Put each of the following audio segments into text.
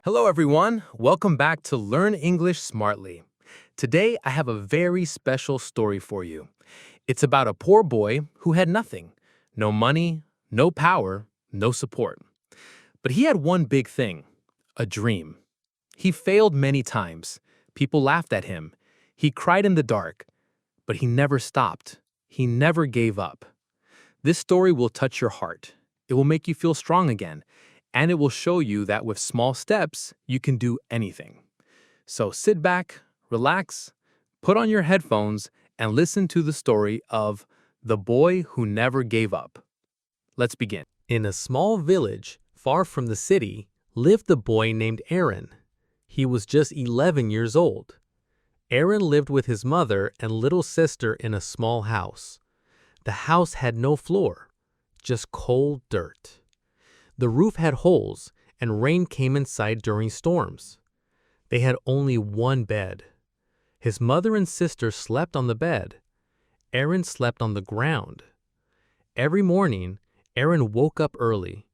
Hello, everyone. Welcome back to Learn English Smartly. Today, I have a very special story for you. It's about a poor boy who had nothing: no money, no power, no support. But he had one big thing: a dream. He failed many times. People laughed at him. He cried in the dark. But he never stopped. He never gave up. This story will touch your heart. It will make you feel strong again, and it will show you that with small steps, you can do anything. So sit back, relax, put on your headphones, and listen to the story of The Boy Who Never Gave Up. Let's begin. In a small village far from the city lived a boy named Aaron. He was just 11 years old. Aaron lived with his mother and little sister in a small house. The house had no floor, just cold dirt. The roof had holes, and rain came inside during storms. They had only one bed. His mother and sister slept on the bed. Aaron slept on the ground. Every morning, Aaron woke up early.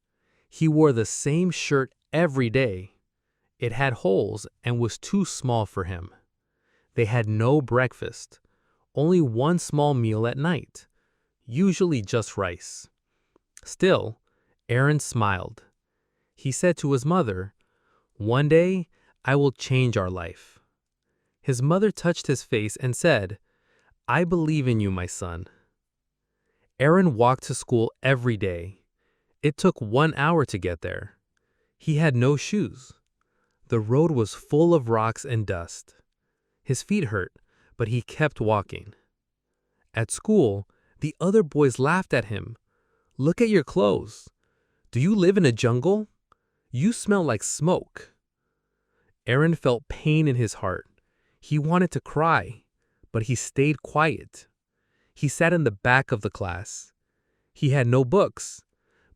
He wore the same shirt every day. It had holes and was too small for him. They had no breakfast, only one small meal at night, usually just rice. Still, Aaron smiled. He said to his mother, "One day, I will change our life." His mother touched his face and said, "I believe in you, my son." Aaron walked to school every day. It took 1 hour to get there. He had no shoes. The road was full of rocks and dust. His feet hurt, but he kept walking. At school, the other boys laughed at him. "Look at your clothes. Do you live in a jungle? You smell like smoke." Aaron felt pain in his heart. He wanted to cry, but he stayed quiet. He sat in the back of the class. He had no books,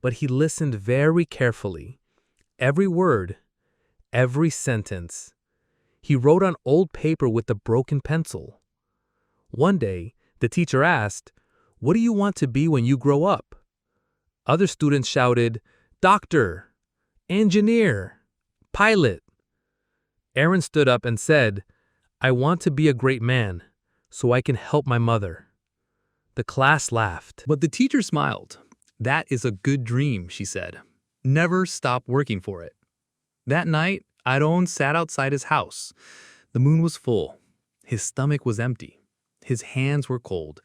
but he listened very carefully. Every word, every sentence. He wrote on old paper with a broken pencil. One day, the teacher asked, "What do you want to be when you grow up?" Other students shouted, "Doctor, engineer, pilot." Aaron stood up and said, "I want to be a great man, so I can help my mother." The class laughed, but the teacher smiled. "That is a good dream," she said. "Never stop working for it." That night, Aaron sat outside his house. The moon was full. His stomach was empty. His hands were cold.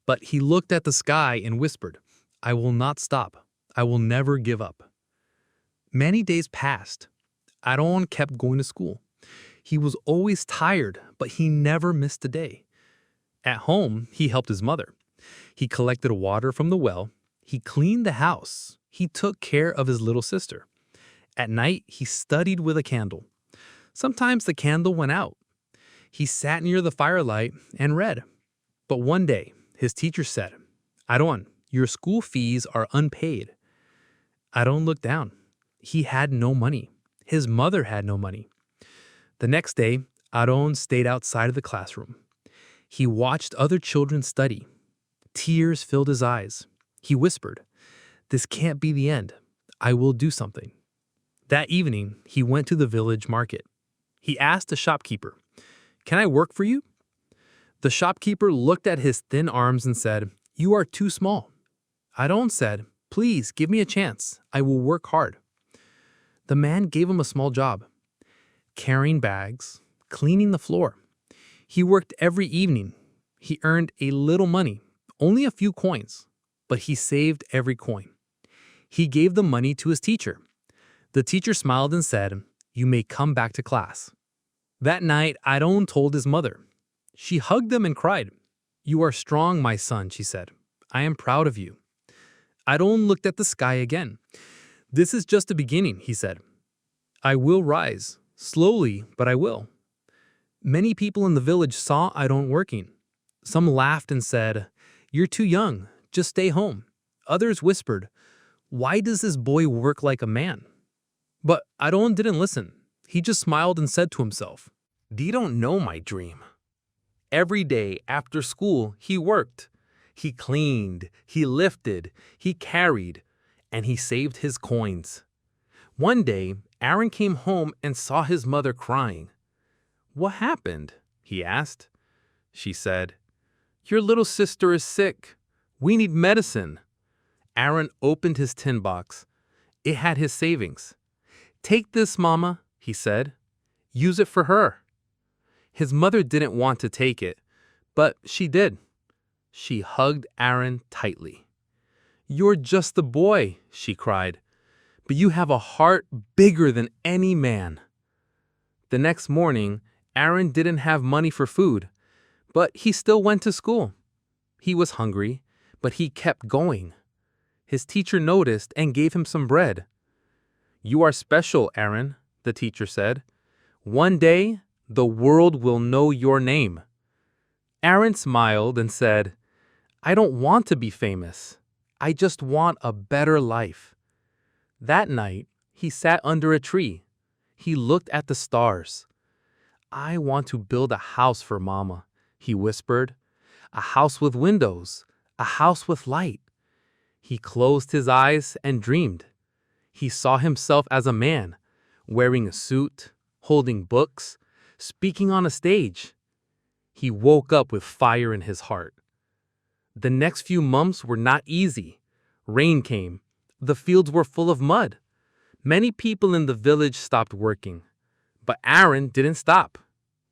But he looked at the sky and whispered, "I will not stop. I will never give up." Many days passed. Aaron kept going to school. He was always tired, but he never missed a day. At home, he helped his mother. He collected water from the well. He cleaned the house. He took care of his little sister. At night, he studied with a candle. Sometimes the candle went out. He sat near the firelight and read. But one day, his teacher said, "Aaron, your school fees are unpaid." Aaron looked down. He had no money. His mother had no money. The next day, Aaron stayed outside of the classroom. He watched other children study. Tears filled his eyes. He whispered, "This can't be the end. I will do something." That evening, he went to the village market. He asked the shopkeeper, "Can I work for you?" The shopkeeper looked at his thin arms and said, "You are too small." Aaron said, "Please give me a chance. I will work hard." The man gave him a small job, carrying bags, cleaning the floor. He worked every evening. He earned a little money, only a few coins, but he saved every coin. He gave the money to his teacher. The teacher smiled and said, "You may come back to class." That night, Aaron told his mother. She hugged him and cried. "You are strong, my son," she said. "I am proud of you." Aaron looked at the sky again. "This is just the beginning," he said. "I will rise, slowly, but I will." Many people in the village saw Aaron working. Some laughed and said, "You're too young, just stay home." Others whispered, "Why does this boy work like a man?" But Aaron didn't listen. He just smiled and said to himself, "They don't know my dream." Every day after school, he worked. He cleaned, he lifted, he carried, and he saved his coins. One day, Aaron came home and saw his mother crying. "What happened?" he asked. She said, "Your little sister is sick. We need medicine." Aaron opened his tin box. It had his savings. "Take this, Mama," he said. "Use it for her." His mother didn't want to take it, but she did. She hugged Aaron tightly. "You're just a boy," she cried, "but you have a heart bigger than any man." The next morning, Aaron didn't have money for food, but he still went to school. He was hungry, but he kept going. His teacher noticed and gave him some bread. "You are special, Aaron," the teacher said. "One day, the world will know your name." Aaron smiled and said, "I don't want to be famous. I just want a better life." That night, he sat under a tree. He looked at the stars. "I want to build a house for Mama," he whispered. "A house with windows, a house with light." He closed his eyes and dreamed. He saw himself as a man, wearing a suit, holding books, speaking on a stage. He woke up with fire in his heart. The next few months were not easy. Rain came. The fields were full of mud. Many people in the village stopped working. But Aaron didn't stop.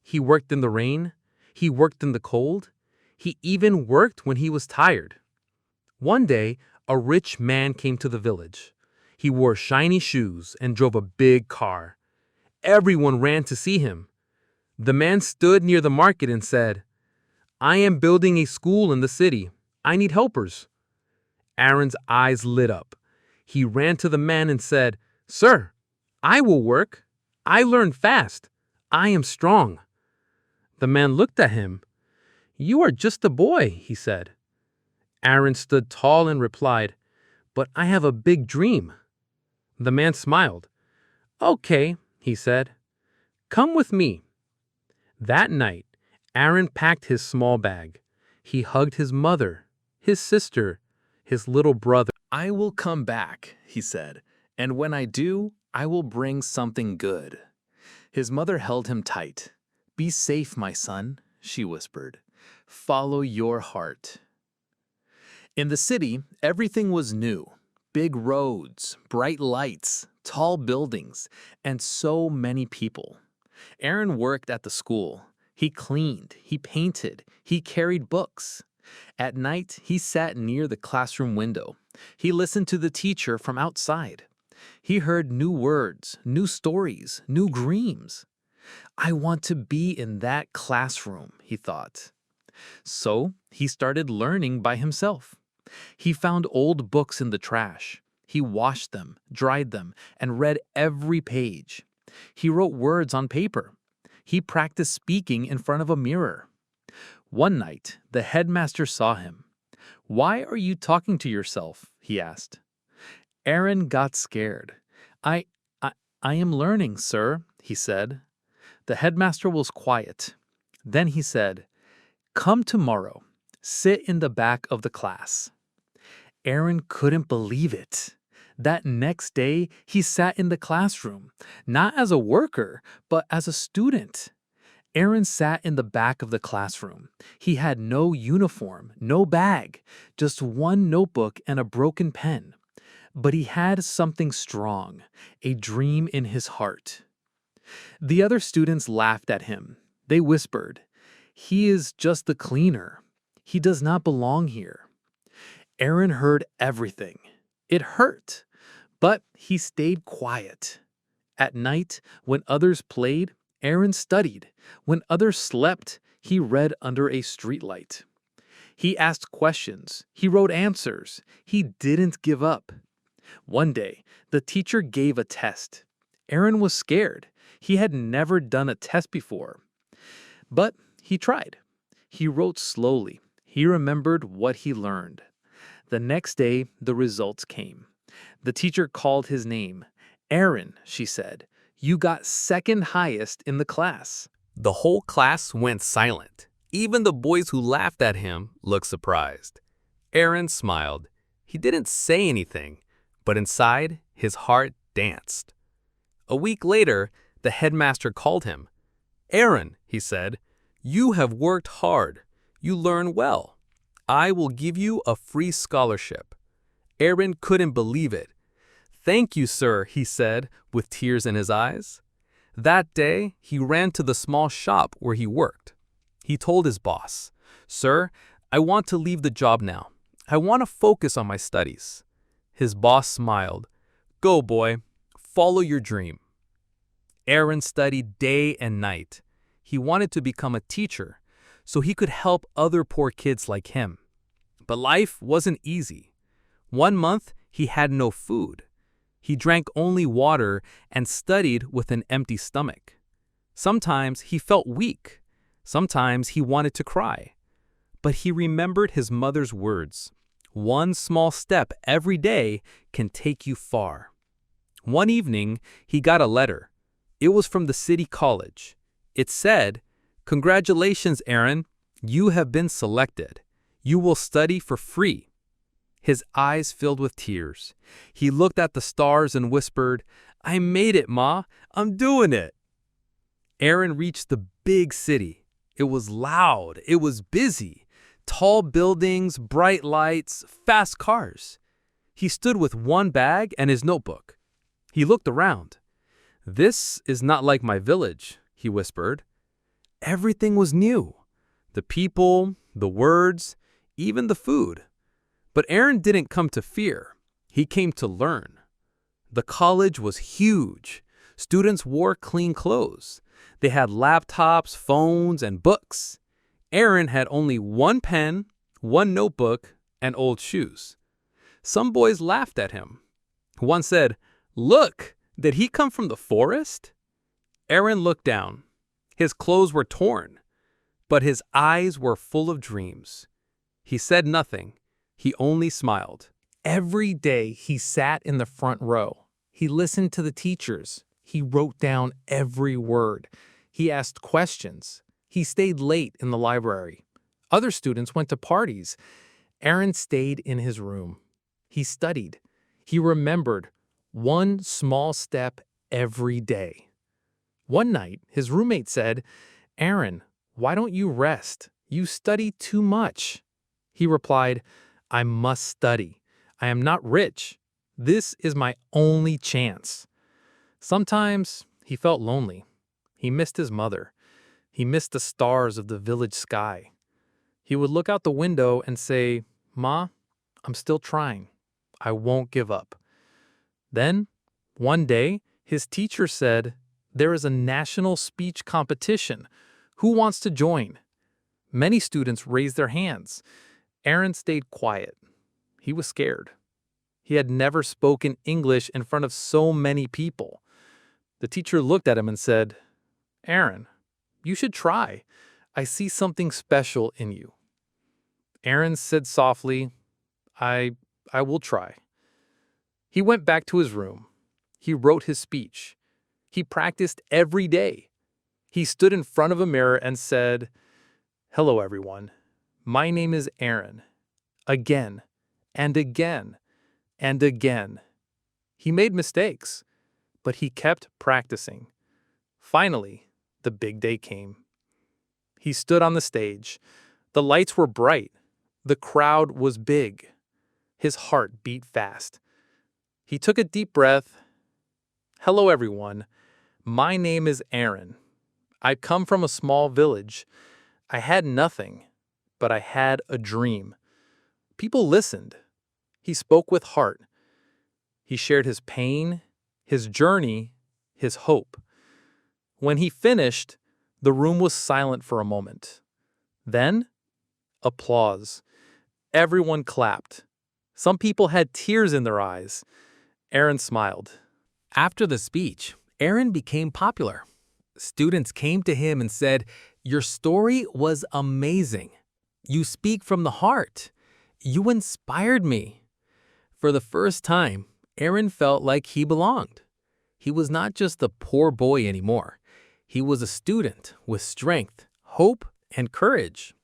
He worked in the rain. He worked in the cold. He even worked when he was tired. One day, a rich man came to the village. He wore shiny shoes and drove a big car. Everyone ran to see him. The man stood near the market and said, "I am building a school in the city. I need helpers." Aaron's eyes lit up. He ran to the man and said, "Sir, I will work. I learn fast. I am strong." The man looked at him. "You are just a boy," he said. Aaron stood tall and replied, "But I have a big dream." The man smiled. "Okay," he said. "Come with me." That night, Aaron packed his small bag. He hugged his mother, his sister, his little brother. "I will come back," he said, "and when I do, I will bring something good." His mother held him tight. "Be safe, my son," she whispered. "Follow your heart." In the city, everything was new. Big roads, bright lights, tall buildings, and so many people. Aaron worked at the school. He cleaned, he painted, he carried books. At night, he sat near the classroom window. He listened to the teacher from outside. He heard new words, new stories, new dreams. "I want to be in that classroom," he thought. So he started learning by himself. He found old books in the trash. He washed them, dried them, and read every page. He wrote words on paper. He practiced speaking in front of a mirror. One night, the headmaster saw him. "Why are you talking to yourself?" he asked. Aaron got scared. I am learning, sir," he said. The headmaster was quiet. Then he said, "Come tomorrow. Sit in the back of the class." Aaron couldn't believe it. That next day, he sat in the classroom, not as a worker, but as a student. Aaron sat in the back of the classroom. He had no uniform, no bag, just one notebook and a broken pen. But he had something strong, a dream in his heart. The other students laughed at him. They whispered, "He is just the cleaner. He does not belong here." Aaron heard everything. It hurt, but he stayed quiet. At night, when others played, Aaron studied. When others slept, he read under a streetlight. He asked questions. He wrote answers. He didn't give up. One day, the teacher gave a test. Aaron was scared. He had never done a test before. But he tried. He wrote slowly. He remembered what he learned. The next day, the results came. The teacher called his name. "Aaron," she said, "you got second highest in the class." The whole class went silent. Even the boys who laughed at him looked surprised. Aaron smiled. He didn't say anything, but inside, his heart danced. A week later, the headmaster called him. "Aaron," he said, "you have worked hard. You learn well. I will give you a free scholarship." Aaron couldn't believe it. "Thank you, sir," he said, with tears in his eyes. That day, he ran to the small shop where he worked. He told his boss, "Sir, I want to leave the job now. I want to focus on my studies." His boss smiled. "Go, boy. Follow your dream." Aaron studied day and night. He wanted to become a teacher so he could help other poor kids like him. But life wasn't easy. One month, he had no food. He drank only water and studied with an empty stomach. Sometimes he felt weak. Sometimes he wanted to cry. But he remembered his mother's words. One small step every day can take you far. One evening, he got a letter. It was from the city college. It said, "Congratulations, Aaron. You have been selected. You will study for free." His eyes filled with tears. He looked at the stars and whispered, "I made it, Ma. I'm doing it." Aaron reached the big city. It was loud. It was busy. Tall buildings, bright lights, fast cars. He stood with one bag and his notebook. He looked around. "This is not like my village," he whispered. Everything was new. The people, the words, even the food. But Aaron didn't come to fear. He came to learn. The college was huge. Students wore clean clothes. They had laptops, phones, and books. Aaron had only one pen, one notebook, and old shoes. Some boys laughed at him. One said, "Look, did he come from the forest?" Aaron looked down. His clothes were torn, but his eyes were full of dreams. He said nothing. He only smiled. Every day he sat in the front row. He listened to the teachers. He wrote down every word. He asked questions. He stayed late in the library. Other students went to parties. Aaron stayed in his room. He studied. He remembered one small step every day. One night, his roommate said, "Aaron, why don't you rest? You study too much." He replied, "I must study. I am not rich. This is my only chance." Sometimes he felt lonely. He missed his mother. He missed the stars of the village sky. He would look out the window and say, "Ma, I'm still trying. I won't give up." Then, one day, his teacher said, "There is a national speech competition. Who wants to join?" Many students raised their hands. Aaron stayed quiet. He was scared. He had never spoken English in front of so many people. The teacher looked at him and said, "Aaron, you should try. I see something special in you." Aaron said softly, I will try." He went back to his room. He wrote his speech. He practiced every day. He stood in front of a mirror and said, "Hello, everyone. My name is Aaron." Again, and again, and again. He made mistakes, but he kept practicing. Finally, the big day came. He stood on the stage. The lights were bright. The crowd was big. His heart beat fast. He took a deep breath. "Hello, everyone. My name is Aaron. I come from a small village. I had nothing, but I had a dream." People listened. He spoke with heart. He shared his pain, his journey, his hope. When he finished, the room was silent for a moment. Then, applause. Everyone clapped. Some people had tears in their eyes. Aaron smiled. After the speech, Aaron became popular. Students came to him and said, "Your story was amazing. You speak from the heart. You inspired me." For the first time, Aaron felt like he belonged. He was not just a poor boy anymore. He was a student with strength, hope, and courage.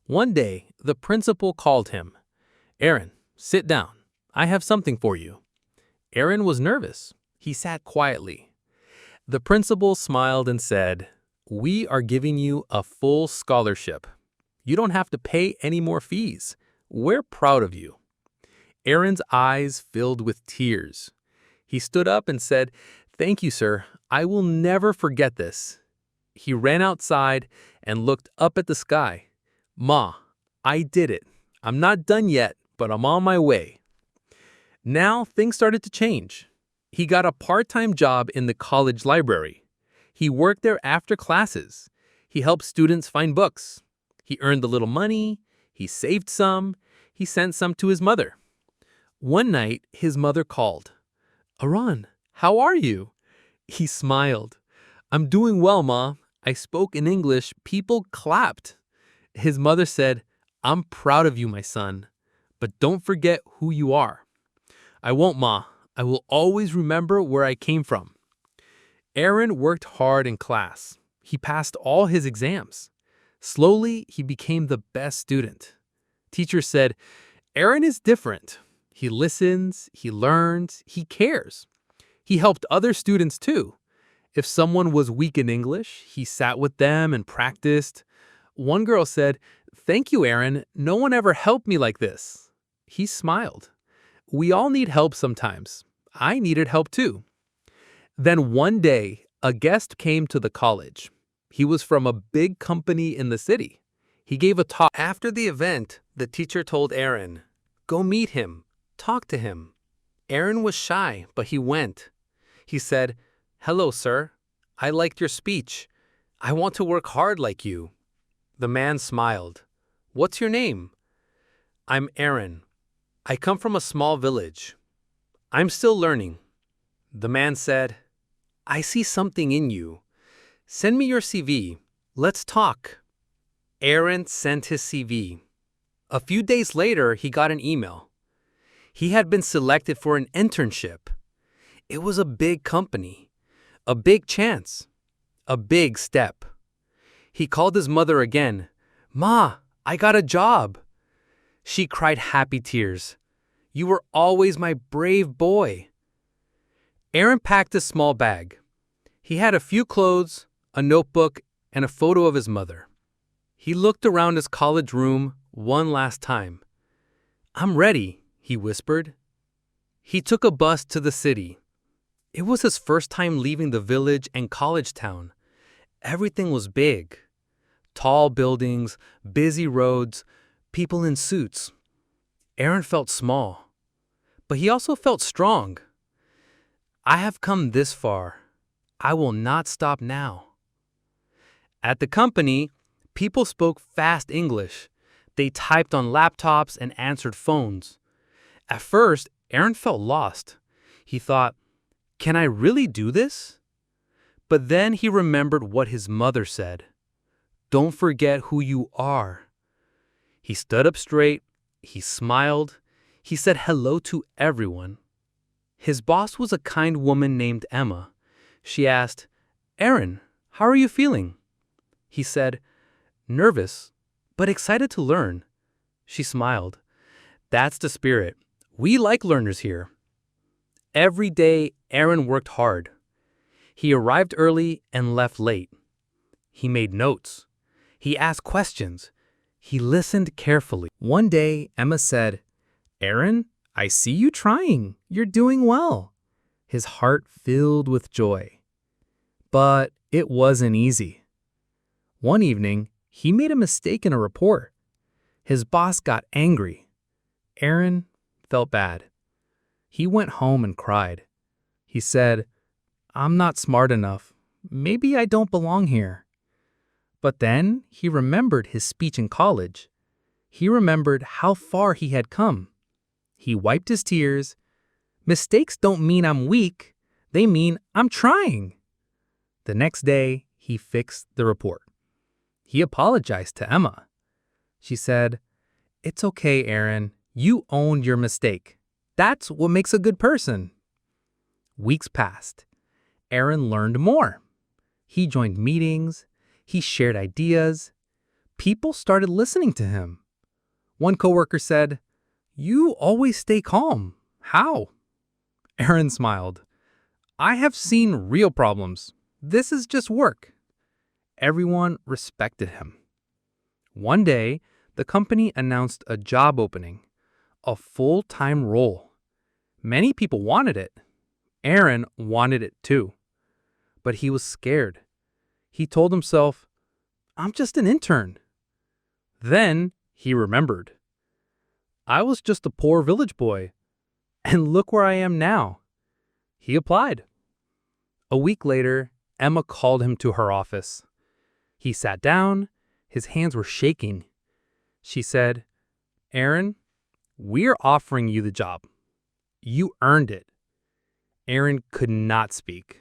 One day, the principal called him. "Aaron, sit down. I have something for you." Aaron was nervous. He sat quietly. The principal smiled and said, "We are giving you a full scholarship. You don't have to pay any more fees. We're proud of you." Aaron's eyes filled with tears. He stood up and said, "Thank you, sir. I will never forget this." He ran outside and looked up at the sky. "Ma, I did it. I'm not done yet, but I'm on my way." Now things started to change. He got a part-time job in the college library. He worked there after classes. He helped students find books. He earned a little money. He saved some. He sent some to his mother. One night, his mother called. "Aaron, how are you?" He smiled. "I'm doing well, Ma. I spoke in English. People clapped." His mother said, "I'm proud of you, my son. But don't forget who you are." "I won't, Ma. I will always remember where I came from." Aaron worked hard in class. He passed all his exams. Slowly, he became the best student. Teachers said, "Aaron is different. He listens, he learns, he cares." He helped other students too. If someone was weak in English, he sat with them and practiced. One girl said, "Thank you, Aaron. No one ever helped me like this." He smiled. We all need help sometimes. I needed help too. Then one day, a guest came to the college. He was from a big company in the city. He gave a talk. After the event, the teacher told Aaron, "Go meet him. Talk to him." Aaron was shy, but he went. He said, "Hello, sir. I liked your speech. I want to work hard like you." The man smiled. "What's your name?" "I'm Aaron. I come from a small village. I'm still learning." The man said, "I see something in you. Send me your CV. Let's talk." Aaron sent his CV. A few days later, he got an email. He had been selected for an internship. It was a big company, a big chance, a big step. He called his mother again. "Ma, I got a job." She cried happy tears. "You were always my brave boy." Aaron packed a small bag. He had a few clothes, a notebook, and a photo of his mother. He looked around his college room one last time. "I'm ready," he whispered. He took a bus to the city. It was his first time leaving the village and college town. Everything was big. Tall buildings, busy roads, people in suits. Aaron felt small, but he also felt strong. "I have come this far. I will not stop now." At the company, people spoke fast English. They typed on laptops and answered phones. At first, Aaron felt lost. He thought, "Can I really do this?" But then he remembered what his mother said. "Don't forget who you are." He stood up straight. He smiled. He said hello to everyone. His boss was a kind woman named Emma. She asked, "Aaron, how are you feeling?" He said, "Nervous, but excited to learn." She smiled. "That's the spirit. We like learners here." Every day, Aaron worked hard. He arrived early and left late. He made notes. He asked questions. He listened carefully. One day, Emma said, "Aaron, I see you trying. You're doing well." His heart filled with joy. But it wasn't easy. One evening, he made a mistake in a report. His boss got angry. Aaron felt bad. He went home and cried. He said, "I'm not smart enough. Maybe I don't belong here." But then he remembered his speech in college. He remembered how far he had come. He wiped his tears. "Mistakes don't mean I'm weak. They mean I'm trying." The next day, he fixed the report. He apologized to Emma. She said, "It's okay, Aaron. You owned your mistake. That's what makes a good person." Weeks passed. Aaron learned more. He joined meetings. He shared ideas. People started listening to him. One coworker said, "You always stay calm. How?" Aaron smiled. "I have seen real problems. This is just work. Everyone respected him. One day, the company announced a job opening, a full-time role. Many people wanted it. Aaron wanted it too. But he was scared. He told himself, I'm just an intern. Then he remembered. I was just a poor village boy. And look where I am now. He applied. A week later, Emma called him to her office. He sat down. His hands were shaking. She said, Aaron, we're offering you the job. You earned it. Aaron could not speak.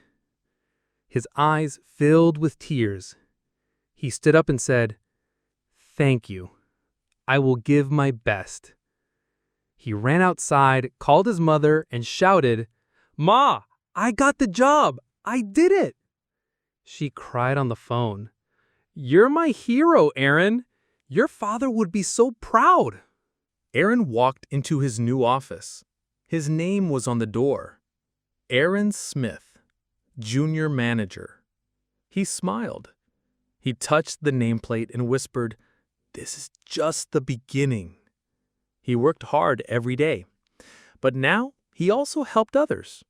His eyes filled with tears. He stood up and said, Thank you. I will give my best. He ran outside, called his mother, and shouted, Ma, I got the job. I did it. She cried on the phone. You're my hero, Aaron. Your father would be so proud. Aaron walked into his new office. His name was on the door. Aaron Smith, Junior Manager. He smiled. He touched the nameplate and whispered, This is just the beginning. He worked hard every day, but now he also helped others.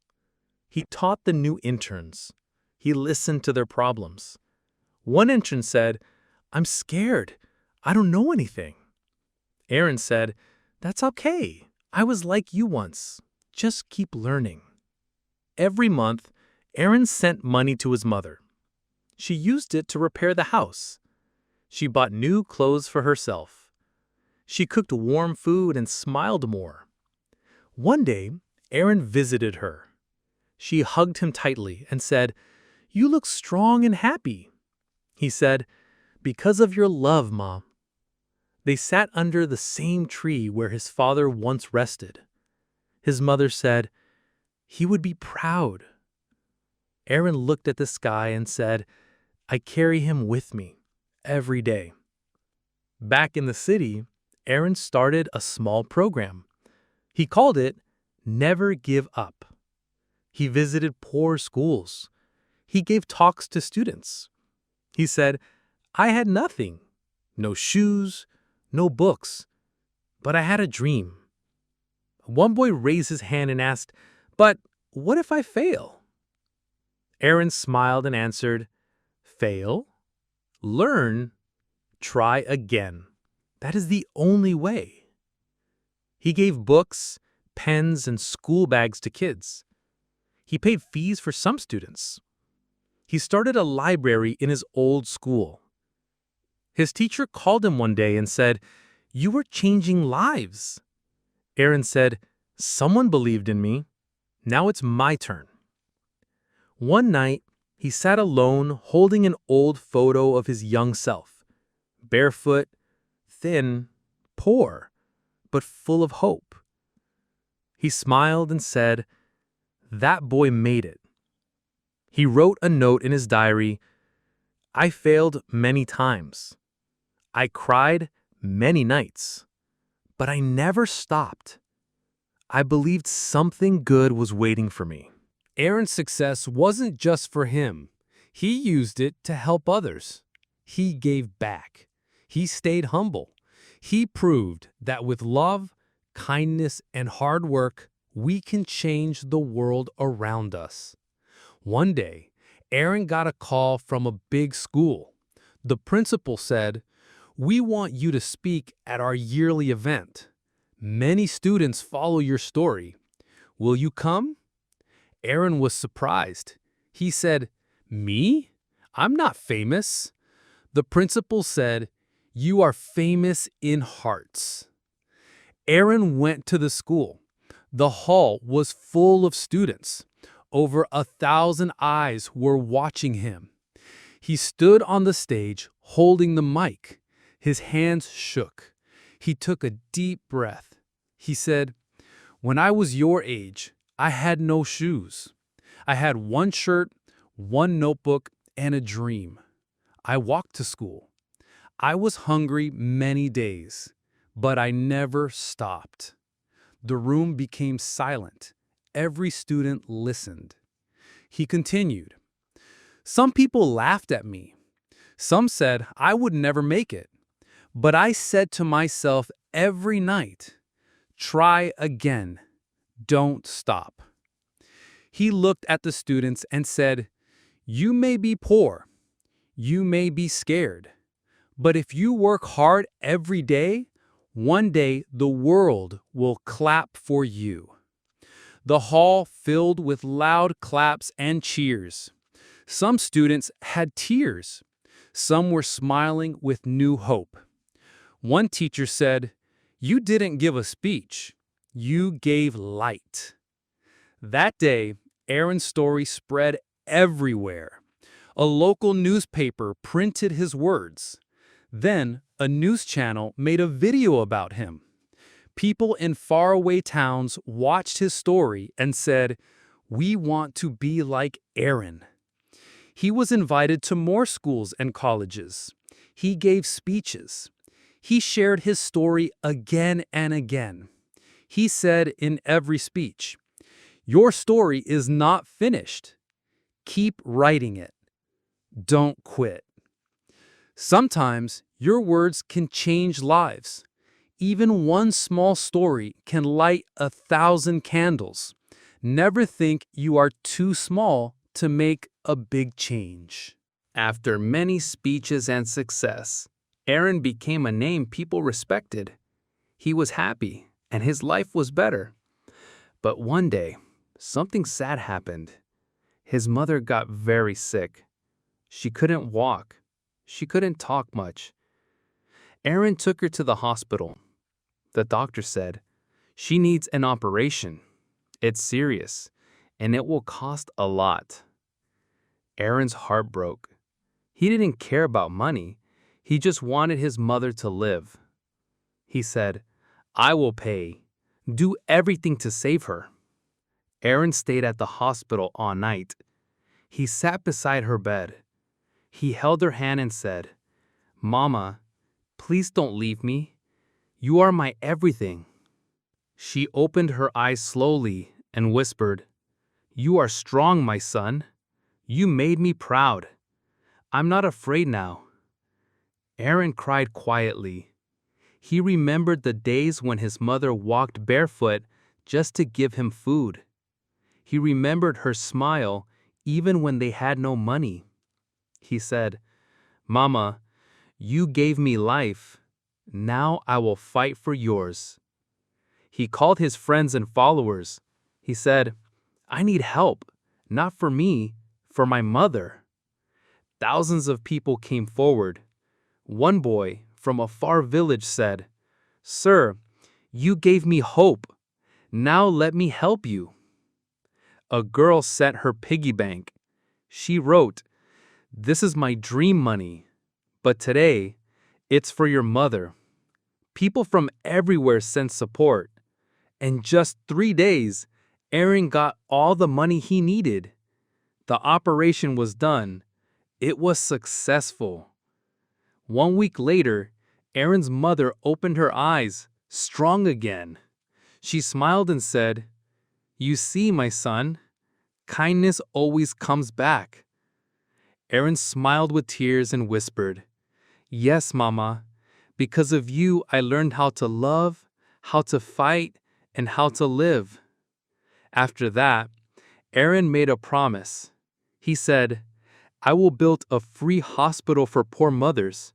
He taught the new interns. He listened to their problems. One intern said, I'm scared. I don't know anything. Aaron said, That's okay. I was like you once. Just keep learning. Every month, Aaron sent money to his mother. She used it to repair the house. She bought new clothes for herself. She cooked warm food and smiled more. One day, Aaron visited her. She hugged him tightly and said, You look strong and happy. He said, Because of your love, Mom. They sat under the same tree where his father once rested. His mother said, He would be proud. Aaron looked at the sky and said, I carry him with me every day. Back in the city, Aaron started a small program. He called it Never Give Up. He visited poor schools. He gave talks to students. He said, I had nothing, no shoes, no books, but I had a dream. One boy raised his hand and asked, But what if I fail? Aaron smiled and answered, Fail, learn, try again. That is the only way. He gave books, pens, and school bags to kids. He paid fees for some students. He started a library in his old school. His teacher called him one day and said, You were changing lives. Aaron said, Someone believed in me. Now it's my turn. One night, he sat alone holding an old photo of his young self, barefoot, thin, poor, but full of hope. He smiled and said, That boy made it. He wrote a note in his diary, I failed many times. I cried many nights, but I never stopped. I believed something good was waiting for me. Aaron's success wasn't just for him. He used it to help others. He gave back. He stayed humble. He proved that with love, kindness, and hard work, we can change the world around us. One day, Aaron got a call from a big school. The principal said, We want you to speak at our yearly event. Many students follow your story. Will you come? Aaron was surprised. He said, Me? I'm not famous. The principal said, You are famous in hearts. Aaron went to the school. The hall was full of students. Over 1,000 eyes were watching him. He stood on the stage holding the mic. His hands shook. He took a deep breath. He said, When I was your age, I had no shoes. I had one shirt, one notebook, and a dream. I walked to school. I was hungry many days, but I never stopped. The room became silent. Every student listened. He continued, Some people laughed at me. Some said I would never make it. But I said to myself every night, try again. Don't stop. He looked at the students and said, you may be poor. You may be scared. But if you work hard every day, one day the world will clap for you. The hall filled with loud claps and cheers. Some students had tears. Some were smiling with new hope. One teacher said, you didn't give a speech. You gave light. That day, Aaron's story spread everywhere. A local newspaper printed his words. Then, a news channel made a video about him. People in faraway towns watched his story and said, we want to be like Aaron. He was invited to more schools and colleges. He gave speeches. He shared his story again and again. He said in every speech, your story is not finished. Keep writing it. Don't quit. Sometimes your words can change lives. Even one small story can light 1,000 candles. Never think you are too small to make a big change. After many speeches and success, Aaron became a name people respected. He was happy, and his life was better. But one day, something sad happened. His mother got very sick. She couldn't walk. She couldn't talk much. Aaron took her to the hospital. The doctor said, she needs an operation. It's serious, and it will cost a lot. Aaron's heart broke. He didn't care about money. He just wanted his mother to live. He said, I will pay. Do everything to save her. Aaron stayed at the hospital all night. He sat beside her bed. He held her hand and said, Mama, please don't leave me. You are my everything. She opened her eyes slowly and whispered, you are strong, my son. You made me proud. I'm not afraid now. Aaron cried quietly. He remembered the days when his mother walked barefoot just to give him food. He remembered her smile even when they had no money. He said, Mama, you gave me life. Now I will fight for yours. He called his friends and followers. He said, I need help, not for me, for my mother. Thousands of people came forward. One boy from a far village said, Sir, you gave me hope. Now let me help you. A girl sent her piggy bank. She wrote, this is my dream money, but today, it's for your mother. People from everywhere sent support. In just 3 days, Aaron got all the money he needed. The operation was done. It was successful. 1 week later, Aaron's mother opened her eyes, strong again. She smiled and said, you see, my son, kindness always comes back. Aaron smiled with tears and whispered, yes, Mama, because of you I learned how to love, how to fight, and how to live. After that, Aaron made a promise. He said, I will build a free hospital for poor mothers.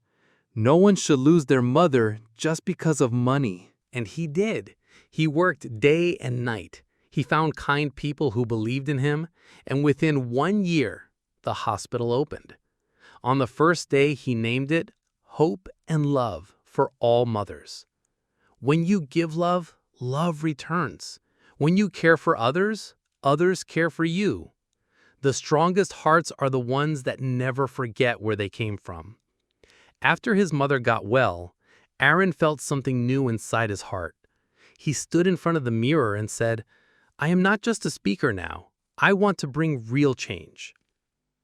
No one should lose their mother just because of money. And he did. He worked day and night. He found kind people who believed in him, and within 1 year, the hospital opened. On the first day, he named it Hope and Love for All Mothers. When you give love, love returns. When you care for others, others care for you. The strongest hearts are the ones that never forget where they came from. After his mother got well, Aaron felt something new inside his heart. He stood in front of the mirror and said, I am not just a speaker now. I want to bring real change.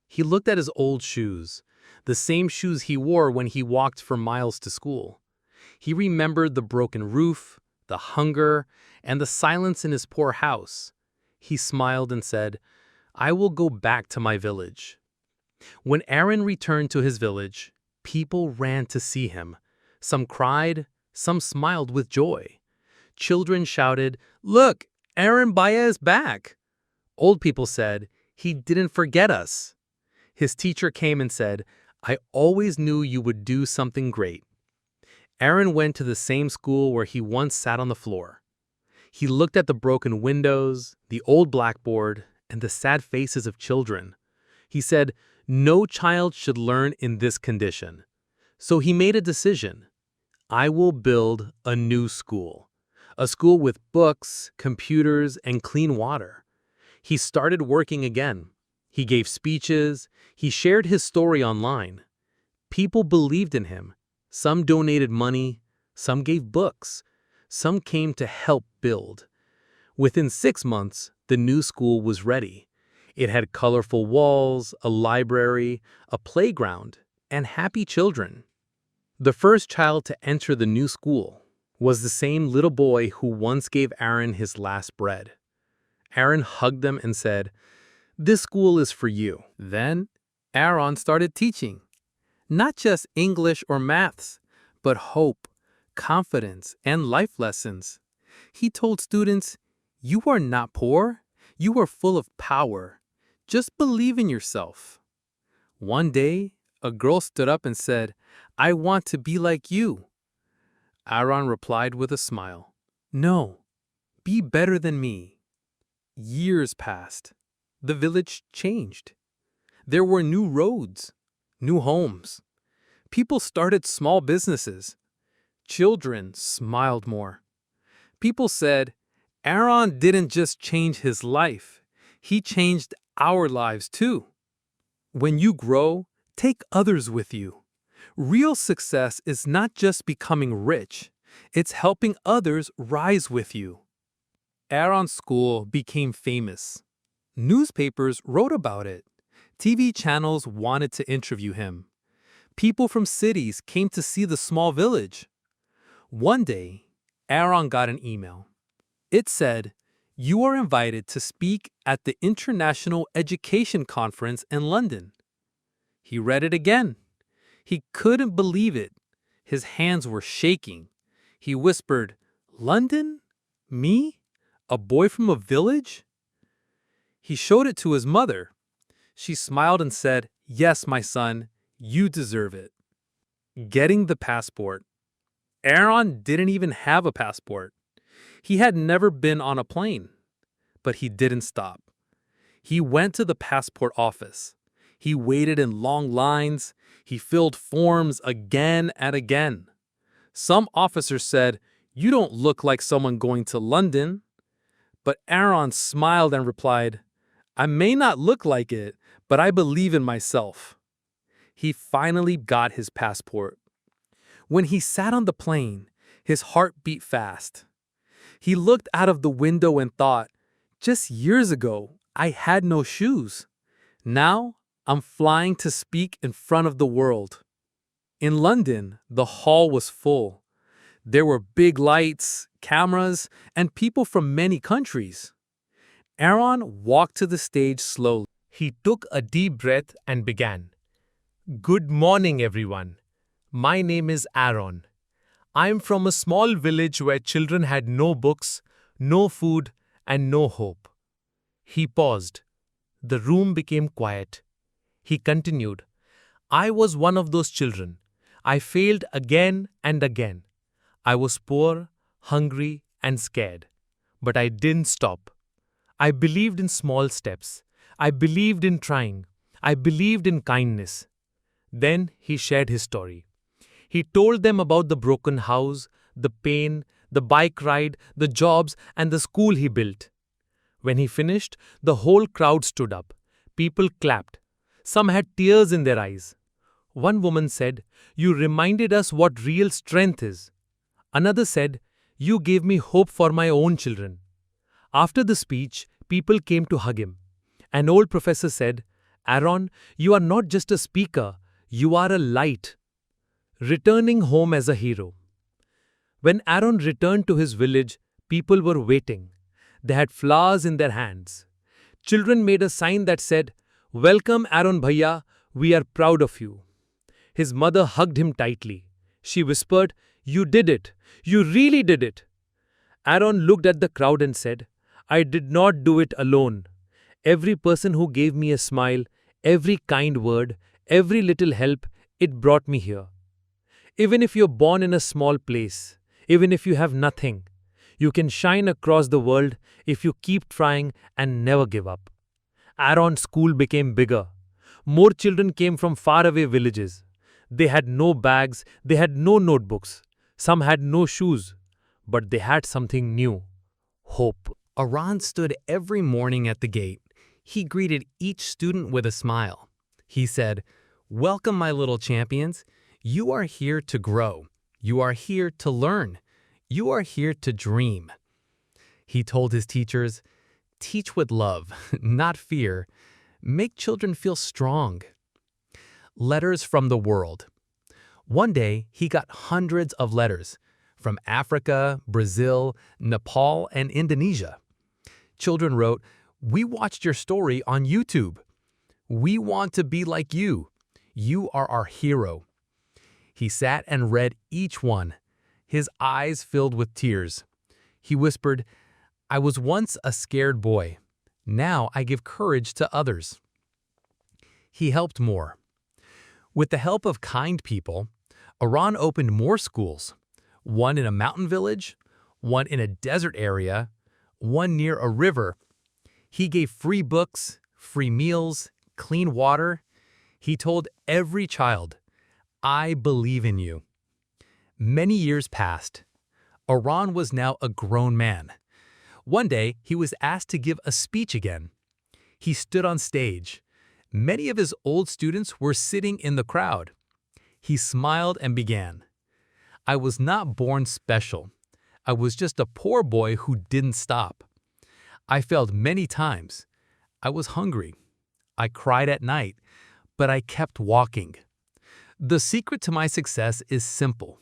He looked at his old shoes, the same shoes he wore when he walked for miles to school. He remembered the broken roof, the hunger, and the silence in his poor house. He smiled and said, I will go back to my village. When Aaron returned to his village, people ran to see him. Some cried, some smiled with joy. Children shouted, "Look, Aaron Baya is back." Old people said, "He didn't forget us." His teacher came and said, "I always knew you would do something great." Aaron went to the same school where he once sat on the floor. He looked at the broken windows, the old blackboard, and the sad faces of children. He said, "No child should learn in this condition." So he made a decision. I will build a new school. A school with books, computers, and clean water. He started working again. He gave speeches. He shared his story online. People believed in him. Some donated money. Some gave books. Some came to help build. Within 6 months, the new school was ready. It had colorful walls, a library, a playground, and happy children. The first child to enter the new school was the same little boy who once gave Aaron his last bread. Aaron hugged them and said, "This school is for you." Then, Aaron started teaching. Not just English or maths, but hope, confidence, and life lessons. He told students, "You are not poor. You are full of power. Just believe in yourself." One day, a girl stood up and said, "I want to be like you." Aaron replied with a smile, "No, be better than me." Years passed. The village changed. There were new roads, new homes. People started small businesses. Children smiled more. People said, "Aaron didn't just change his life, he changed our lives too." When you grow, take others with you. Real success is not just becoming rich, it's helping others rise with you. Aaron's school became famous. Newspapers wrote about it. TV channels wanted to interview him. People from cities came to see the small village. One day, Aaron got an email. It said, "You are invited to speak at the International Education Conference in London." He read it again. He couldn't believe it. His hands were shaking. He whispered, "London? Me? A boy from a village?" He showed it to his mother. She smiled and said, "Yes, my son, you deserve it." Getting the passport. Aaron didn't even have a passport. He had never been on a plane. But he didn't stop. He went to the passport office. He waited in long lines. He filled forms again and again. Some officers said, "You don't look like someone going to London." But Aaron smiled and replied, "I may not look like it, but I believe in myself." He finally got his passport. When he sat on the plane, his heart beat fast. He looked out of the window and thought, "Just years ago, I had no shoes. Now, I'm flying to speak in front of the world." In London, the hall was full. There were big lights, cameras, and people from many countries. Aaron walked to the stage slowly. He took a deep breath and began. "Good morning, everyone. My name is Aaron. I'm from a small village where children had no books, no food, and no hope." He paused. The room became quiet. He continued, "I was one of those children. I failed again and again. I was poor, hungry, and scared. But I didn't stop. I believed in small steps. I believed in trying. I believed in kindness." Then he shared his story. He told them about the broken house, the pain, the bike ride, the jobs, and the school he built. When he finished, the whole crowd stood up. People clapped. Some had tears in their eyes. One woman said, "You reminded us what real strength is." Another said, "You gave me hope for my own children." After the speech, people came to hug him. An old professor said, "Aaron, you are not just a speaker, you are a light." Returning home as a hero. When Aaron returned to his village, people were waiting. They had flowers in their hands. Children made a sign that said, "Welcome Aaron Bhaiya, "We are proud of you." His mother hugged him tightly. She whispered, "You did it. You really did it." Aaron looked at the crowd and said, "I did not do it alone. Every person who gave me a smile, every kind word, every little help, it brought me here." Even if you're born in a small place, even if you have nothing, you can shine across the world if you keep trying and never give up. Aaron's school became bigger. More children came from faraway villages. They had no bags, they had no notebooks. Some had no shoes, but they had something new: hope. Aran stood every morning at the gate. He greeted each student with a smile. He said, "Welcome, my little champions. You are here to grow. You are here to learn. You are here to dream." He told his teachers, "Teach with love, not fear. Make children feel strong." Letters from the world. One day, he got hundreds of letters from Africa, Brazil, Nepal, and Indonesia. Children wrote, "We watched your story on YouTube. We want to be like you. You are our hero." He sat and read each one, his eyes filled with tears. He whispered, "I was once a scared boy. Now I give courage to others." He helped more. With the help of kind people, Aran opened more schools, one in a mountain village, one in a desert area, one near a river. He gave free books, free meals, clean water. He told every child, "I believe in you." Many years passed. Aran was now a grown man. One day, he was asked to give a speech again. He stood on stage. Many of his old students were sitting in the crowd. He smiled and began, "I was not born special. I was just a poor boy who didn't stop. I failed many times. I was hungry. I cried at night, but I kept walking. The secret to my success is simple.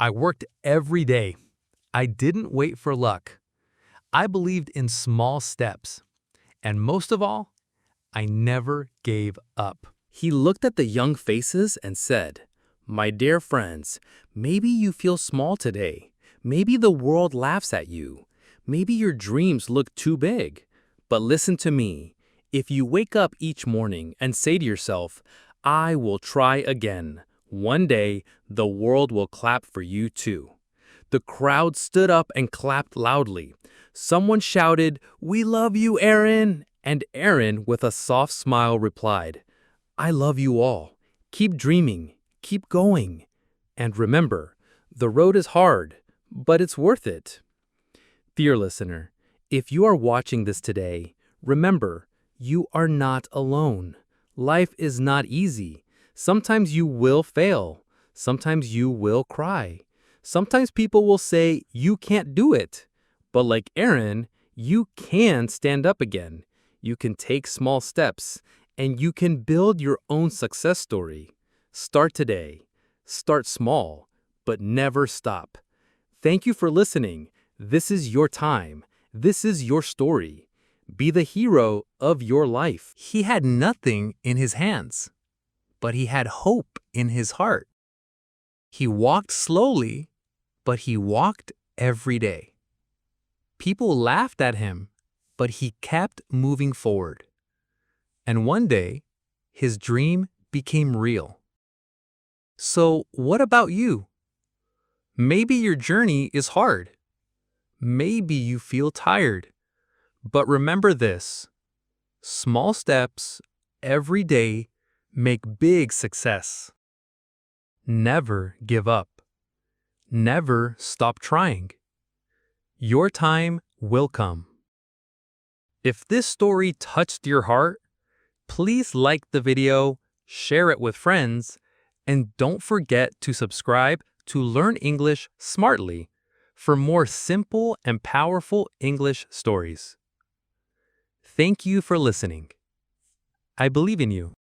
I worked every day. I didn't wait for luck. I believed in small steps. And most of all, I never gave up." He looked at the young faces and said, "My dear friends, maybe you feel small today. Maybe the world laughs at you. Maybe your dreams look too big. But listen to me. If you wake up each morning and say to yourself, 'I will try again,' one day the world will clap for you too." The crowd stood up and clapped loudly. Someone shouted, "We love you, Aaron!" And Aaron, with a soft smile, replied, "I love you all. Keep dreaming. Keep going. And remember, the road is hard, but it's worth it." Dear listener, if you are watching this today, remember, you are not alone. Life is not easy. Sometimes you will fail. Sometimes you will cry. Sometimes people will say you can't do it. But like Aaron, you can stand up again. You can take small steps, and you can build your own success story. Start today. Start small, but never stop. Thank you for listening. This is your time. This is your story. Be the hero of your life. He had nothing in his hands, but he had hope in his heart. He walked slowly, but he walked every day. People laughed at him, but he kept moving forward. And one day, his dream became real. So, what about you? Maybe your journey is hard. Maybe you feel tired. But remember this: small steps every day make big success. Never give up. Never stop trying. Your time will come. If this story touched your heart, please like the video, share it with friends, and don't forget to subscribe to Learn English Smartly for more simple and powerful English stories. Thank you for listening. I believe in you.